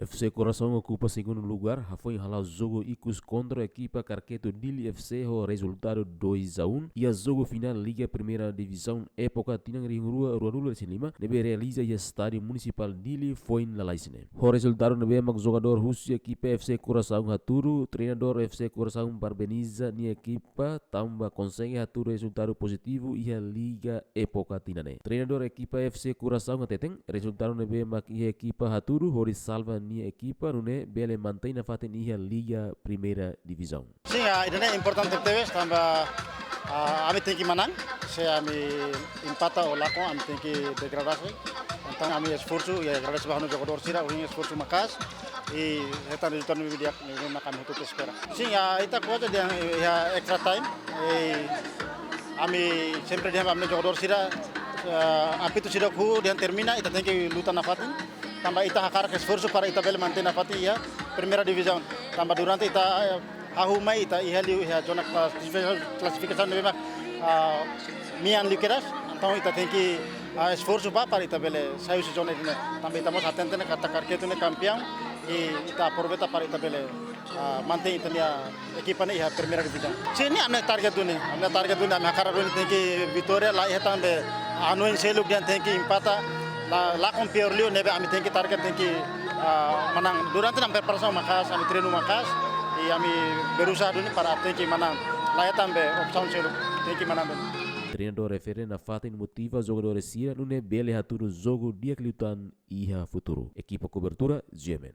FC Coração ocupa segundo lugar, foi em jogo icus contra a equipa Carqueto Dili FC, o resultado 2-1, e a jogo final Liga Primeira Divisão época tinang ring rua nula lima, nebe realiza e estádio municipal Dili foi na Laisne. O resultado nebe mak jogador Rusia equipa FC Coração Haturu, treinador FC Coração barbeniza ni equipa tamba consegue Haturu resultado positivo e a Liga época tinane. Treinador equipa FC Coração Ateteng, resultado nebe mak e equipa Haturu hori salva ni equipa nune bele mantém na fata ni a Liga Primeira Divisão. Sim, ini importante teves tambah kami tinggi menang, saya kami empata o lako, kami tinggi degradasi. Então kami esforço ya degradasi bahkan jogador sira, kami esforço makas. E kita resultado no vídeo ini kami tutup espera. Sim, ita coisa dia ya extra time. Kami sempre dia kami jogador sira, apito sira ku dia termina, ita tinggi luta na fatin. Tambah ita hakar esforço para ita bele manter na fatin ya Primeira Divisão. Tambah durante ita ahumai ita ihali ya zona classificação memang mian likeras. Então ita tinggi esforço para ita bele saiu se zona ini. Tambah ita mos atento na kata Carqueto ne campeão e ita aproveita para ita bele manter ita nia equipa ne ya Primeira Divisão. Sini amne target duni amne hakar duni tinggi vitória lá ia tambe anuin seluk dia tinggi empata la compare liu nebe ami tinggi target tinggi menang durante na preparação makas ami treino makas e ami berusaha duni para tinggi menang lá ia tambe opção seluk tinggi menang duni. Treinador refere na fata motiva jogadores sira nune bele Haturu jogo dia que lutan iha futuro. Equipa cobertura Gemen.